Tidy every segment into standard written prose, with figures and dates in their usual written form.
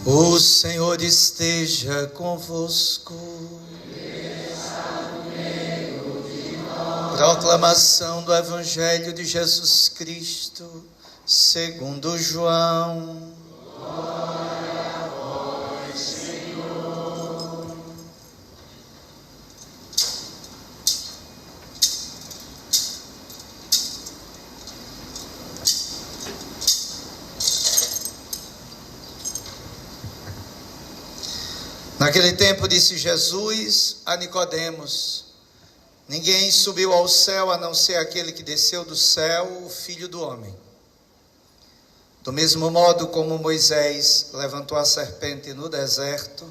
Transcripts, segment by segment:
O Senhor esteja convosco. Proclamação do Evangelho de Jesus Cristo, segundo João. Glória a vós, Senhor. Naquele tempo disse Jesus a Nicodemos: ninguém subiu ao céu a não ser aquele que desceu do céu, o Filho do Homem. Do mesmo modo como Moisés levantou a serpente no deserto,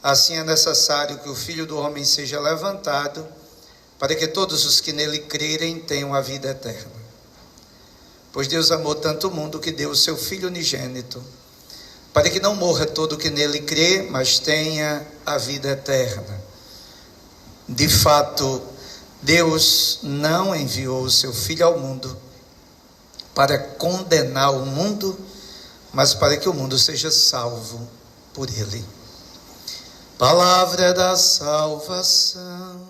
assim é necessário que o Filho do Homem seja levantado, para que todos os que nele crerem tenham a vida eterna. Pois Deus amou tanto o mundo que deu o seu Filho unigênito, para que não morra todo o que nele crê, mas tenha a vida eterna. De fato, Deus não enviou o seu Filho ao mundo para condenar o mundo, mas para que o mundo seja salvo por ele. Palavra da salvação.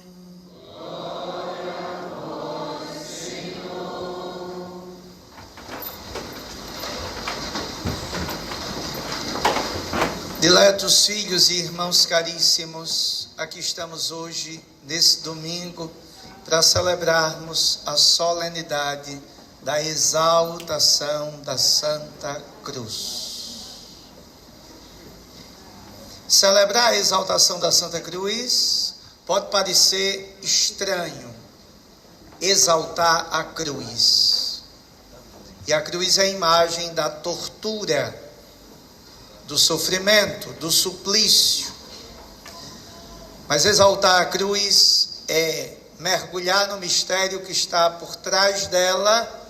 Glória a vós, Senhor. Diletos filhos e irmãos caríssimos, aqui estamos hoje, nesse domingo, para celebrarmos a solenidade da exaltação da Santa Cruz. Celebrar a exaltação da Santa Cruz pode parecer estranho, exaltar a cruz. E a cruz é a imagem da tortura, do sofrimento, do suplício. Mas exaltar a cruz é mergulhar no mistério que está por trás dela,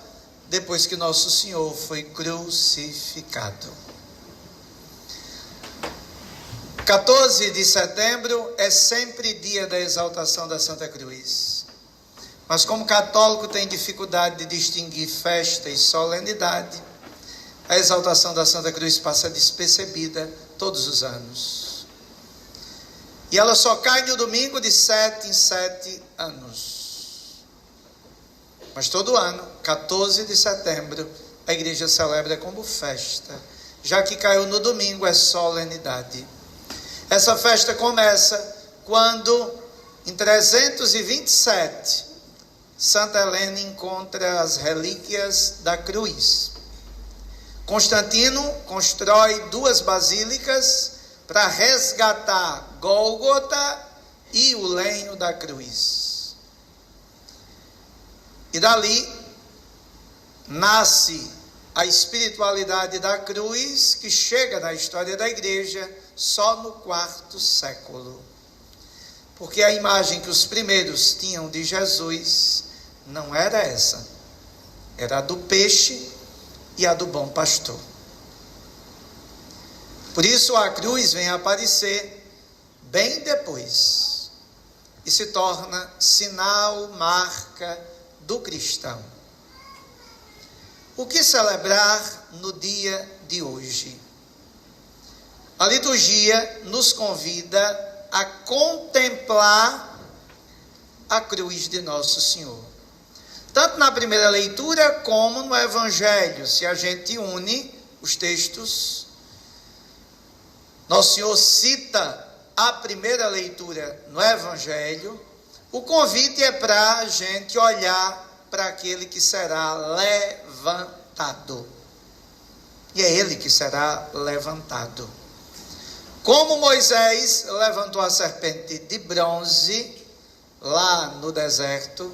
depois que nosso Senhor foi crucificado. 14 de setembro é sempre dia da exaltação da Santa Cruz. Mas como católico tem dificuldade de distinguir festa e solenidade, a exaltação da Santa Cruz passa despercebida todos os anos. E ela só cai no domingo de 7 em 7 anos. Mas todo ano, 14 de setembro, a igreja celebra como festa. Já que caiu no domingo, é solenidade. Essa festa começa quando, em 327, Santa Helena encontra as relíquias da cruz. Constantino constrói 2 basílicas para resgatar Gólgota e o lenho da cruz. E dali nasce a espiritualidade da cruz, que chega na história da igreja só no 4º século. Porque a imagem que os primeiros tinham de Jesus não era essa. Era a do peixe e a do bom pastor. Por isso a cruz vem a aparecer bem depois e se torna sinal, marca do cristão. O que celebrar no dia de hoje? A liturgia nos convida a contemplar a cruz de Nosso Senhor. Tanto na primeira leitura como no Evangelho, se a gente une os textos, Nosso Senhor cita a primeira leitura no Evangelho. O convite é para a gente olhar para aquele que será levantado. E é ele que será levantado. Como Moisés levantou a serpente de bronze lá no deserto,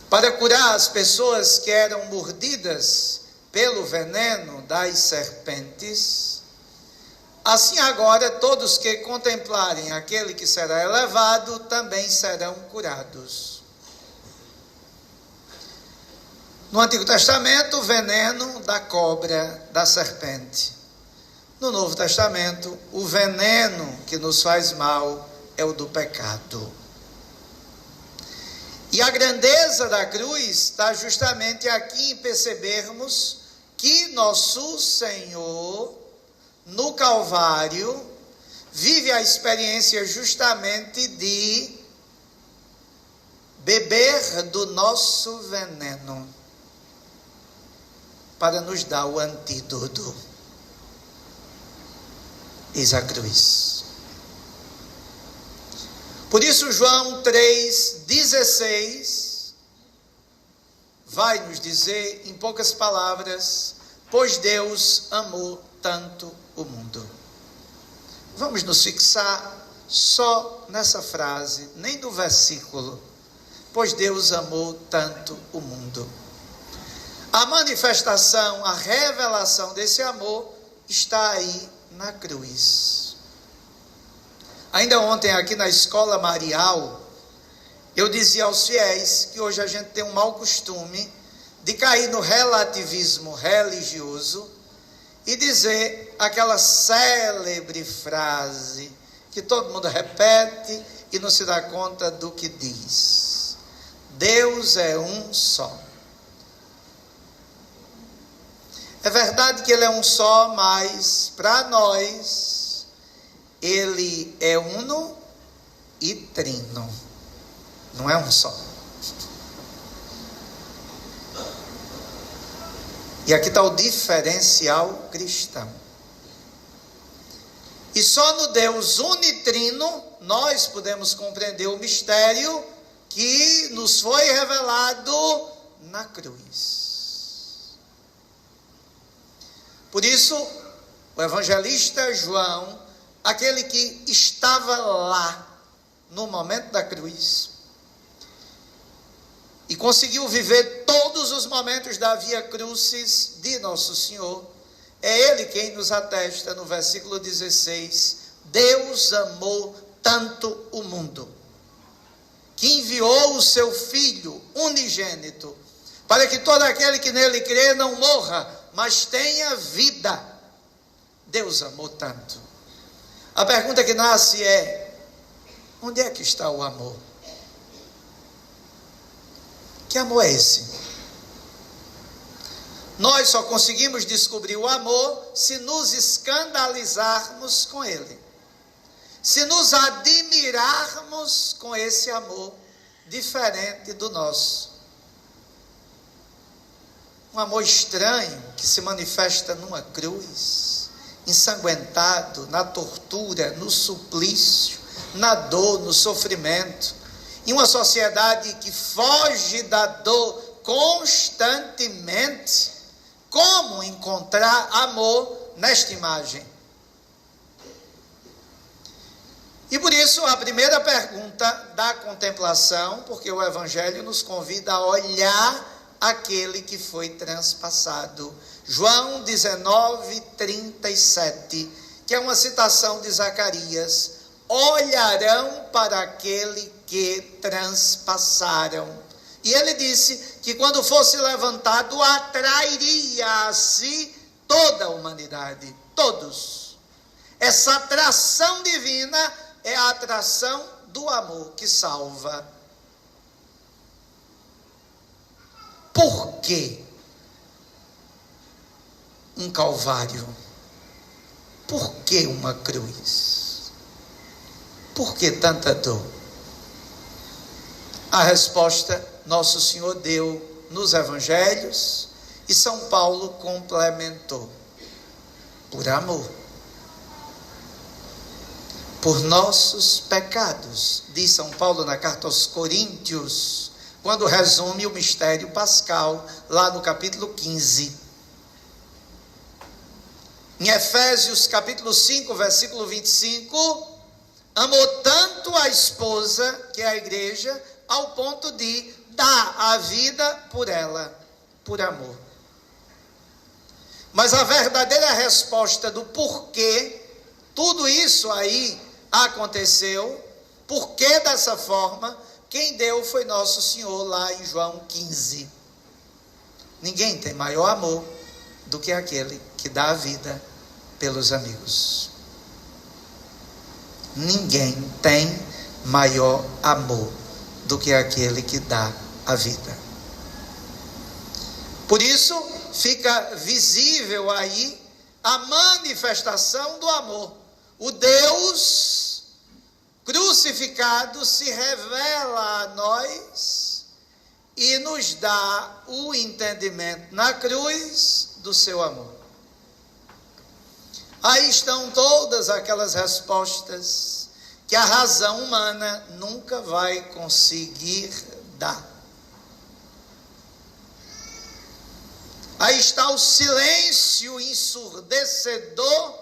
para curar as pessoas que eram mordidas pelo veneno das serpentes, assim agora todos que contemplarem aquele que será elevado também serão curados. No Antigo Testamento, o veneno da cobra, da serpente. No Novo Testamento, o veneno que nos faz mal é o do pecado. E a grandeza da cruz está justamente aqui em percebermos que nosso Senhor no Calvário, vive a experiência justamente de beber do nosso veneno para nos dar o antídoto. Eis a cruz. Por isso João 3,16 vai nos dizer, em poucas palavras, pois Deus amou tanto o mundo. Vamos nos fixar só nessa frase, nem no versículo. Pois Deus amou tanto o mundo. A manifestação, a revelação desse amor está aí na cruz. Ainda ontem aqui na escola marial, eu dizia aos fiéis que hoje a gente tem um mau costume de cair no relativismo religioso e dizer aquela célebre frase que todo mundo repete e não se dá conta do que diz. Deus é um só. É verdade que ele é um só, mas para nós ele é uno e trino. Não é um só. E aqui está o diferencial cristão. E só no Deus unitrino nós podemos compreender o mistério que nos foi revelado na cruz. Por isso, o evangelista João, aquele que estava lá no momento da cruz e conseguiu viver todos os momentos da via crucis de Nosso Senhor, é ele quem nos atesta no versículo 16: Deus amou tanto o mundo, que enviou o seu Filho unigênito, para que todo aquele que nele crê não morra, mas tenha vida. Deus amou tanto. A pergunta que nasce é: onde é que está o amor? Que amor é esse? Nós só conseguimos descobrir o amor se nos escandalizarmos com ele, se nos admirarmos com esse amor diferente do nosso. Um amor estranho que se manifesta numa cruz, ensanguentado, na tortura, no suplício, na dor, no sofrimento. Em uma sociedade que foge da dor constantemente, como encontrar amor nesta imagem? E por isso a primeira pergunta da contemplação, porque o Evangelho nos convida a olhar aquele que foi transpassado. João 19:37, que é uma citação de Zacarias: olharão para aquele que transpassaram. E ele disse que quando fosse levantado, atrairia a si toda a humanidade, todos. Essa atração divina é a atração do amor que salva. Por que um calvário? Por que uma cruz? Por que tanta dor? A resposta Nosso Senhor deu nos Evangelhos e São Paulo complementou: por amor. Por nossos pecados, diz São Paulo na carta aos Coríntios, quando resume o mistério pascal, lá no capítulo 15. Em Efésios capítulo 5, versículo 25, amou tanto a esposa, que é a igreja, ao ponto de dar a vida por ela, por amor. Mas a verdadeira resposta do porquê tudo isso aí aconteceu, porquê dessa forma, quem deu foi Nosso Senhor lá em João 15. Ninguém tem maior amor do que aquele que dá a vida pelos amigos. Ninguém tem maior amor do que aquele que dá a vida. Por isso fica visível aí a manifestação do amor. O Deus crucificado se revela a nós e nos dá o entendimento na cruz do seu amor. Aí estão todas aquelas respostas que a razão humana nunca vai conseguir dar. Aí está o silêncio ensurdecedor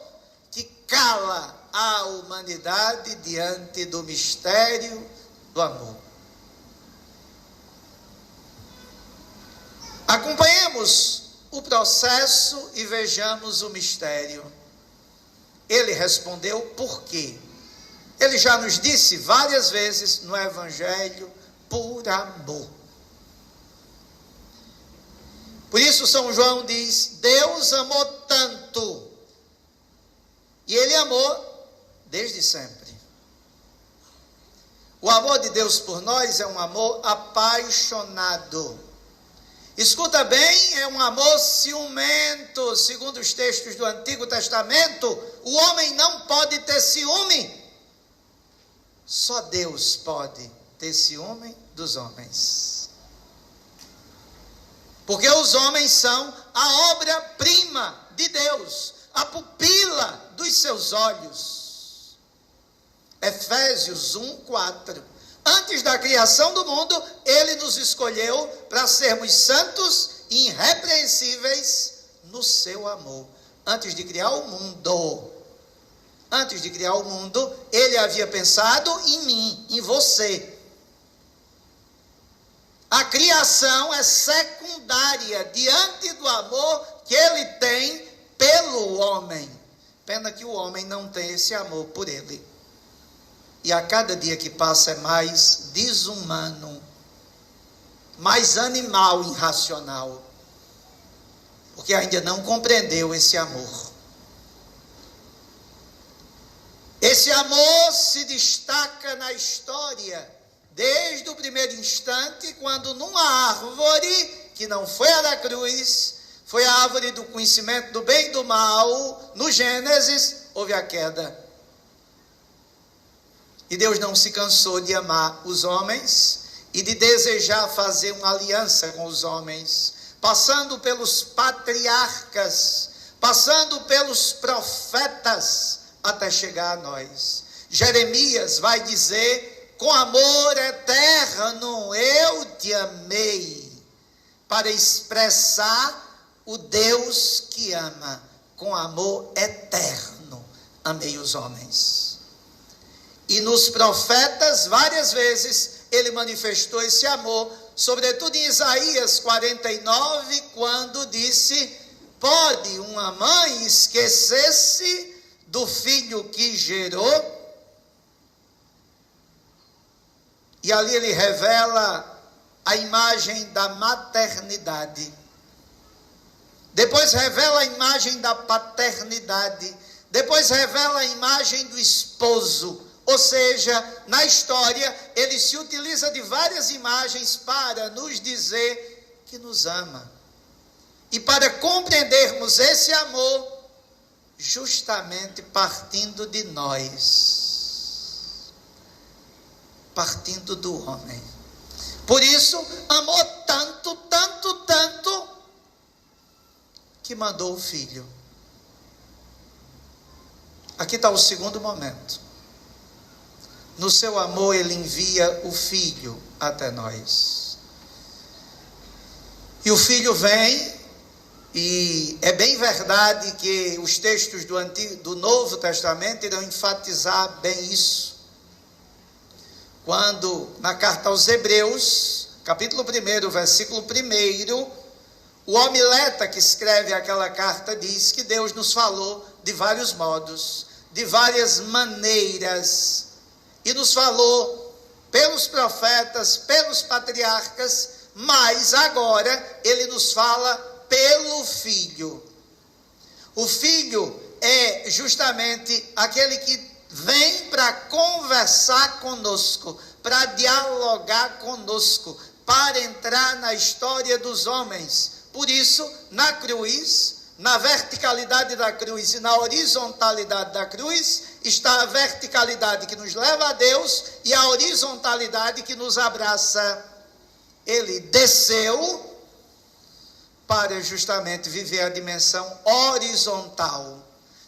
que cala a humanidade diante do mistério do amor. Acompanhemos o processo e vejamos o mistério. Ele respondeu por quê? Ele já nos disse várias vezes no Evangelho, por amor. Por isso São João diz, Deus amou tanto, e Ele amou desde sempre. O amor de Deus por nós é um amor apaixonado. Escuta bem, é um amor ciumento. Segundo os textos do Antigo Testamento, o homem não pode ter ciúme. Só Deus pode ter ciúme dos homens. Porque os homens são a obra-prima de Deus, a pupila dos seus olhos. Efésios 1:4. Antes da criação do mundo, Ele nos escolheu para sermos santos e irrepreensíveis no seu amor. Antes de criar o mundo, Ele havia pensado em mim, em você. A criação é secundária diante do amor que Ele tem pelo homem. Pena que o homem não tem esse amor por Ele. E a cada dia que passa é mais desumano, mais animal, irracional. Porque ainda não compreendeu esse amor. Esse amor se destaca na história, desde o primeiro instante, quando numa árvore, que não foi a da cruz, foi a árvore do conhecimento do bem e do mal, no Gênesis, houve a queda. E Deus não se cansou de amar os homens e de desejar fazer uma aliança com os homens, passando pelos patriarcas, passando pelos profetas, até chegar a nós. Jeremias vai dizer, com amor eterno eu te amei, para expressar o Deus que ama. Com amor eterno amei os homens. E nos profetas, várias vezes, ele manifestou esse amor, sobretudo em Isaías 49, quando disse, pode uma mãe esquecer-se do filho que gerou? E ali ele revela a imagem da maternidade. Depois revela a imagem da paternidade. Depois revela a imagem do esposo. Ou seja, na história, ele se utiliza de várias imagens para nos dizer que nos ama. E para compreendermos esse amor, justamente partindo de nós, partindo do homem. Por isso, amou tanto, tanto, tanto, que mandou o Filho. Aqui está o segundo momento. No seu amor, ele envia o Filho até nós. E o Filho vem, e é bem verdade que os textos do Novo Testamento irão enfatizar bem isso. Quando, na carta aos Hebreus, capítulo 1, versículo 1, o homileta que escreve aquela carta diz que Deus nos falou de vários modos, de várias maneiras, e nos falou pelos profetas, pelos patriarcas, mas agora ele nos fala pelo Filho. O Filho é justamente aquele que vem para conversar conosco, para dialogar conosco, para entrar na história dos homens. Por isso, na cruz, na verticalidade da cruz e na horizontalidade da cruz, está a verticalidade que nos leva a Deus e a horizontalidade que nos abraça. Ele desceu para justamente viver a dimensão horizontal.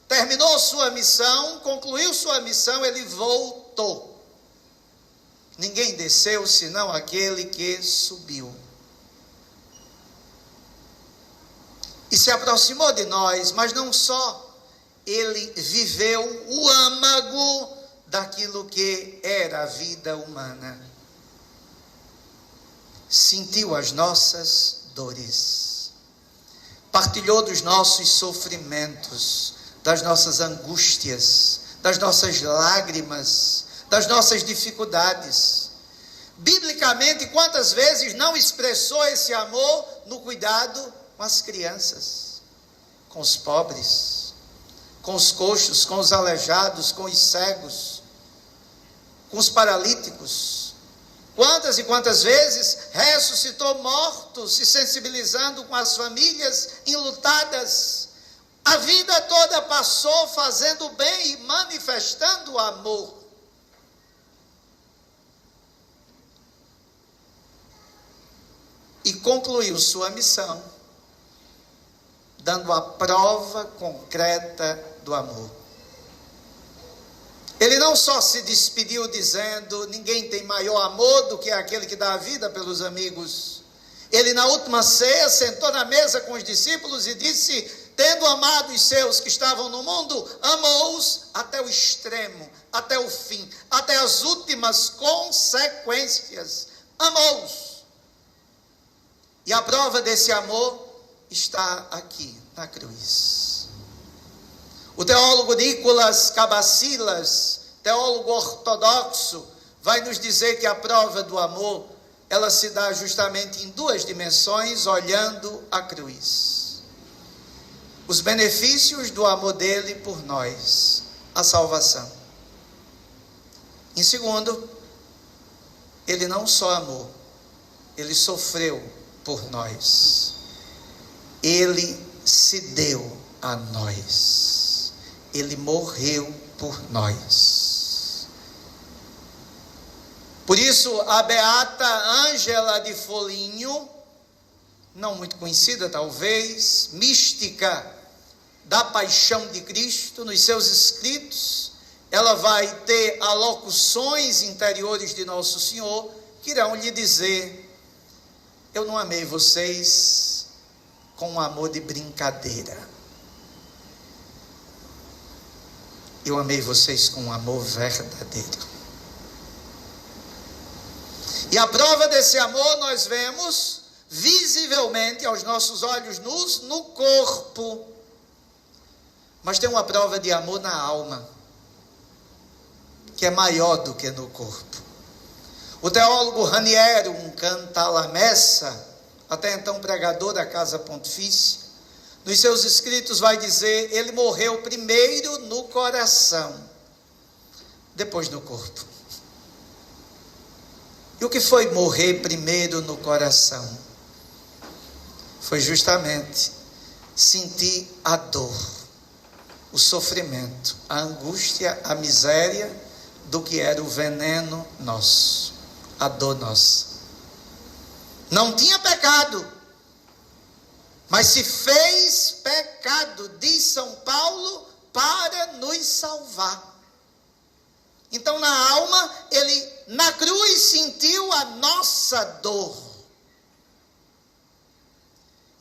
Terminou sua missão, concluiu sua missão, ele voltou. Ninguém desceu senão aquele que subiu. E se aproximou de nós, mas não só, ele viveu o âmago daquilo que era a vida humana. Sentiu as nossas dores, partilhou dos nossos sofrimentos, das nossas angústias, das nossas lágrimas, das nossas dificuldades. Biblicamente, quantas vezes não expressou esse amor no cuidado com as crianças, com os pobres, com os coxos, com os aleijados, com os cegos, com os paralíticos. Quantas e quantas vezes ressuscitou mortos, se sensibilizando com as famílias enlutadas. A vida toda passou fazendo bem e manifestando o amor. E concluiu sua missão, dando a prova concreta do amor. Ele não só se despediu dizendo, ninguém tem maior amor do que aquele que dá a vida pelos amigos. Ele na última ceia sentou na mesa com os discípulos e disse, tendo amado os seus que estavam no mundo, amou-os até o extremo, até o fim, até as últimas consequências. Amou-os. E a prova desse amor está aqui, na cruz. O teólogo Nicolas Cabasilas, teólogo ortodoxo, vai nos dizer que a prova do amor, ela se dá justamente em duas dimensões, olhando a cruz. Os benefícios do amor dele por nós, a salvação. Em segundo, ele não só amou, ele sofreu por nós. Ele se deu a nós. Ele morreu por nós. Por isso, a beata Ângela de Foligno, não muito conhecida talvez, mística da paixão de Cristo, nos seus escritos, ela vai ter alocuções interiores de Nosso Senhor, que irão lhe dizer, eu não amei vocês com um amor de brincadeira. Eu amei vocês com um amor verdadeiro. E a prova desse amor nós vemos visivelmente aos nossos olhos nus no corpo. Mas tem uma prova de amor na alma, que é maior do que no corpo. O teólogo Raniero, um cantalamessa, até então pregador da Casa Pontifícia, nos seus escritos vai dizer, ele morreu primeiro no coração, depois no corpo. E o que foi morrer primeiro no coração? Foi justamente sentir a dor, o sofrimento, a angústia, a miséria do que era o veneno nosso, a dor nossa. Não tinha pecado, mas se fez pecado, diz São Paulo, para nos salvar. Então na alma, ele na cruz sentiu a nossa dor.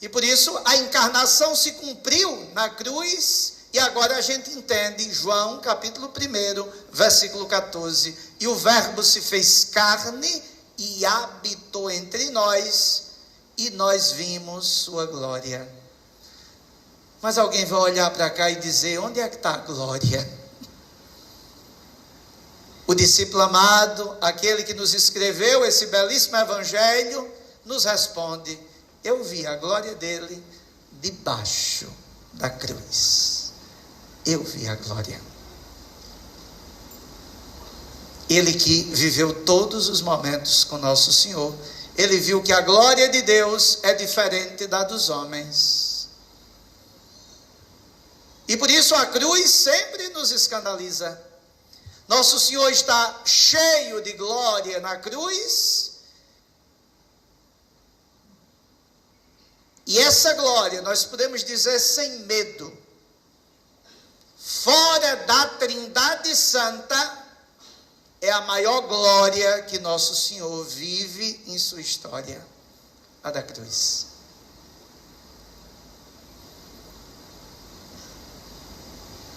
E por isso a encarnação se cumpriu na cruz. E agora a gente entende João capítulo 1, versículo 14. E o verbo se fez carne e habitou entre nós, e nós vimos sua glória. Mas alguém vai olhar para cá e dizer, onde é que está a glória? O discípulo amado, aquele que nos escreveu esse belíssimo evangelho, nos responde, eu vi a glória dele debaixo da cruz. Eu vi a glória. Ele que viveu todos os momentos com Nosso Senhor, ele viu que a glória de Deus é diferente da dos homens. E por isso a cruz sempre nos escandaliza. Nosso Senhor está cheio de glória na cruz. E essa glória, nós podemos dizer sem medo, fora da Trindade Santa, é a maior glória que nosso Senhor vive em sua história, a da cruz.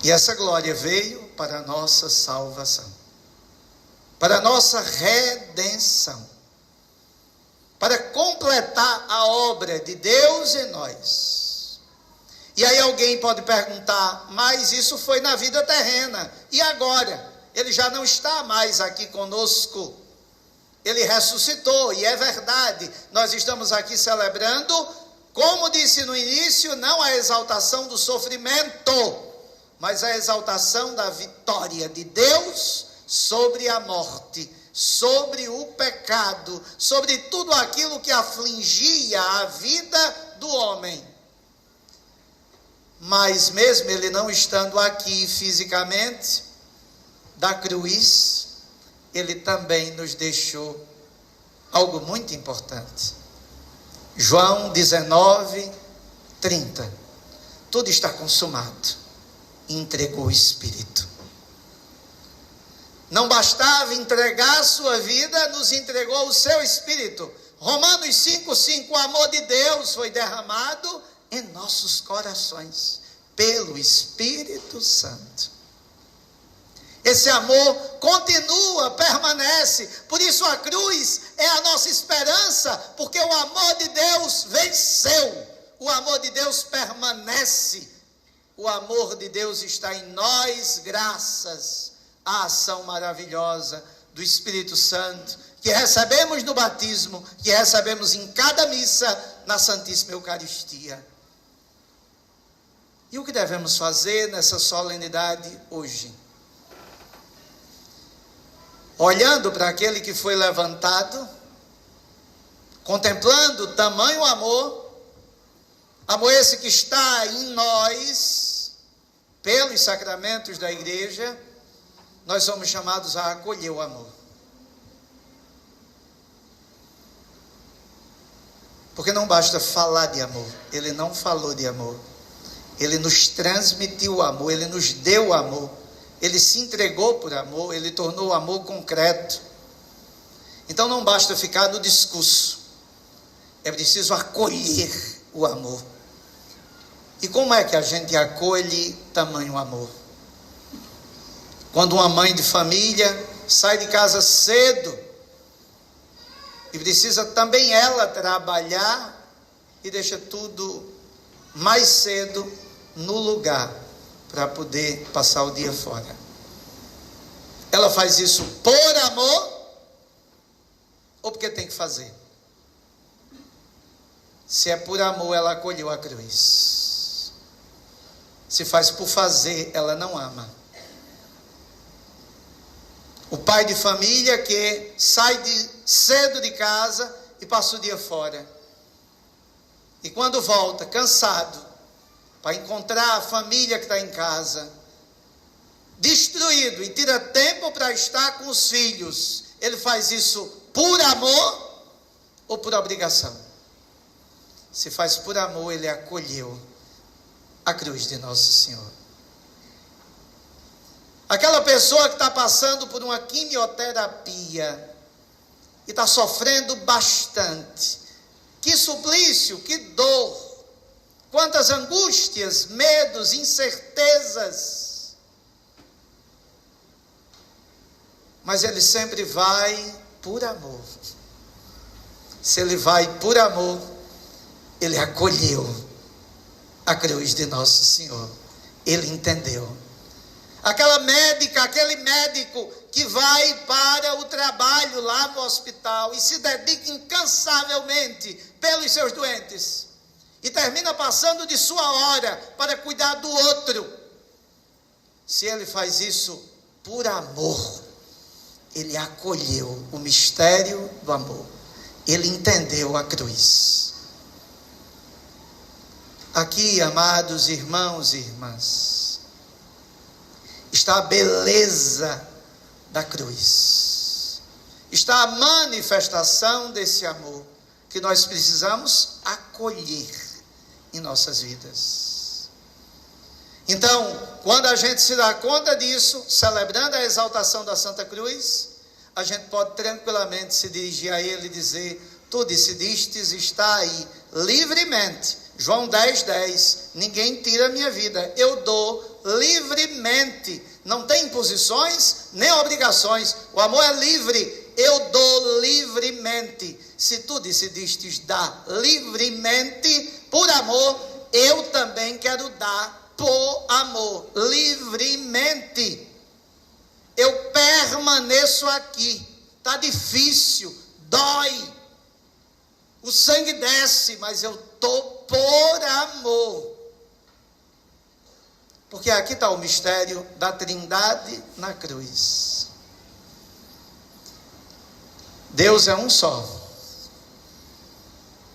E essa glória veio para a nossa salvação, para a nossa redenção, para completar a obra de Deus em nós. E aí alguém pode perguntar, mas isso foi na vida terrena, e agora? Ele já não está mais aqui conosco, ele ressuscitou, e é verdade, nós estamos aqui celebrando, como disse no início, não a exaltação do sofrimento, mas a exaltação da vitória de Deus sobre a morte, sobre o pecado, sobre tudo aquilo que afligia a vida do homem. Mas mesmo ele não estando aqui fisicamente, da cruz, ele também nos deixou algo muito importante. João 19:30. Tudo está consumado. Entregou o Espírito. Não bastava entregar a sua vida, nos entregou o seu Espírito. Romanos 5:5, o amor de Deus foi derramado em nossos corações, pelo Espírito Santo. Esse amor continua, permanece, por isso a cruz é a nossa esperança, porque o amor de Deus venceu, o amor de Deus permanece, o amor de Deus está em nós, graças à ação maravilhosa do Espírito Santo, que recebemos no batismo, que recebemos em cada missa, na Santíssima Eucaristia. E o que devemos fazer nessa solenidade hoje? Olhando para aquele que foi levantado, contemplando tamanho amor esse que está em nós, pelos sacramentos da igreja, nós somos chamados a acolher o amor. Porque não basta falar de amor, ele não falou de amor, ele nos transmitiu o amor, ele nos deu o amor, ele se entregou por amor, ele tornou o amor concreto. Então não basta ficar no discurso, é preciso acolher o amor. E como é que a gente acolhe tamanho amor? Quando uma mãe de família sai de casa cedo e precisa também ela trabalhar e deixa tudo mais cedo no lugar para poder passar o dia fora. Ela faz isso por amor ou porque tem que fazer? Se é por amor, ela acolheu a cruz. Se faz por fazer, ela não ama. O pai de família que sai cedo de casa e passa o dia fora. E quando volta, cansado, para encontrar a família que está em casa, destruído, e tira tempo para estar com os filhos, ele faz isso por amor ou por obrigação? Se faz por amor, ele acolheu a cruz de Nosso Senhor. Aquela pessoa que está passando por uma quimioterapia e está sofrendo bastante, que suplício, que dor, quantas angústias, medos, incertezas. Mas ele sempre vai por amor. Se ele vai por amor, ele acolheu a cruz de Nosso Senhor. Ele entendeu. Aquela médica, aquele médico que vai para o trabalho lá no hospital e se dedica incansavelmente pelos seus doentes e termina passando de sua hora para cuidar do outro. Se ele faz isso por amor, ele acolheu o mistério do amor. Ele entendeu a cruz. Aqui, amados irmãos e irmãs, está a beleza da cruz. Está a manifestação desse amor que nós precisamos acolher em nossas vidas. Então, quando a gente se dá conta disso, celebrando a exaltação da Santa Cruz, a gente pode tranquilamente se dirigir a Ele e dizer: tu decidistes estar aí livremente. João 10:10, ninguém tira a minha vida, eu dou livremente. Não tem imposições nem obrigações, o amor é livre, eu dou livremente. Se tu decidistes dar livremente, por amor, eu também quero dar por amor, livremente. Eu permaneço aqui, está difícil, dói, o sangue desce, mas eu estou por amor. Porque aqui está o mistério da Trindade na cruz. Deus é um só.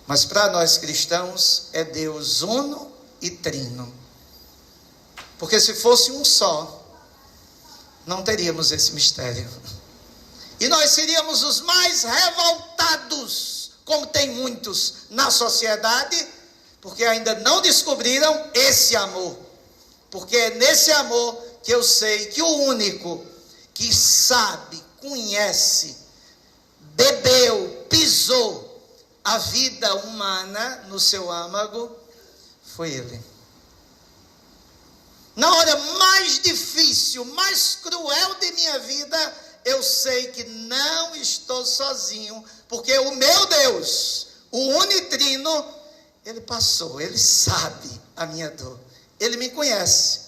Mas para nós cristãos é Deus uno e trino. Porque se fosse um só, não teríamos esse mistério. E nós seríamos os mais revoltados, como tem muitos na sociedade, porque ainda não descobriram esse amor. Porque é nesse amor que eu sei que o único que sabe, conhece, bebeu, pisou a vida humana no seu âmago, foi Ele. Na hora mais difícil, mais cruel de minha vida, eu sei que não estou sozinho, porque o meu Deus, o unitrino, Ele passou, Ele sabe a minha dor, Ele me conhece.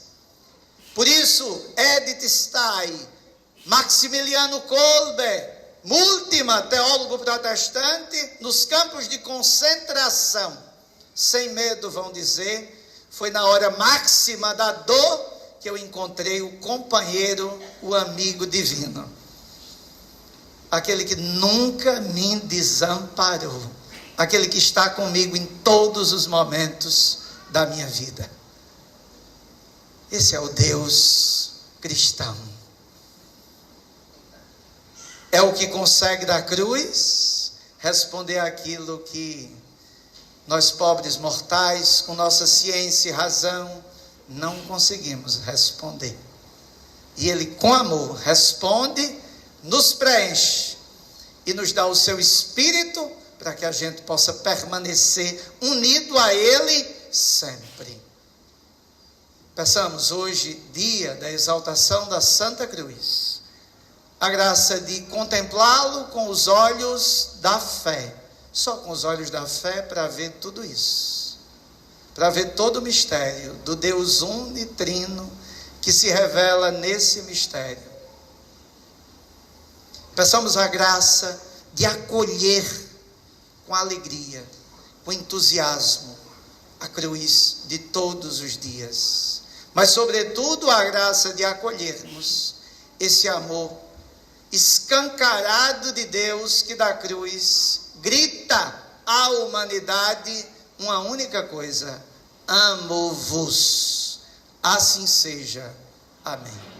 Por isso, Edith Stein, Maximiliano Kolbe, Multima, teólogo protestante, nos campos de concentração, sem medo vão dizer, foi na hora máxima da dor que eu encontrei o companheiro, o amigo divino. Aquele que nunca me desamparou. Aquele que está comigo em todos os momentos da minha vida. Esse é o Deus cristão. É o que consegue da cruz responder aquilo que nós pobres mortais, com nossa ciência e razão, não conseguimos responder. E Ele, com amor, responde, nos preenche e nos dá o seu Espírito para que a gente possa permanecer unido a Ele sempre. Peçamos hoje, dia da exaltação da Santa Cruz, a graça de contemplá-lo com os olhos da fé. Só com os olhos da fé para ver tudo isso. Para ver todo o mistério do Deus unitrino que se revela nesse mistério. Peçamos a graça de acolher com alegria, com entusiasmo, a cruz de todos os dias. Mas, sobretudo, a graça de acolhermos esse amor escancarado de Deus que da cruz grita à humanidade uma única coisa: amo-vos. Assim seja. Amém.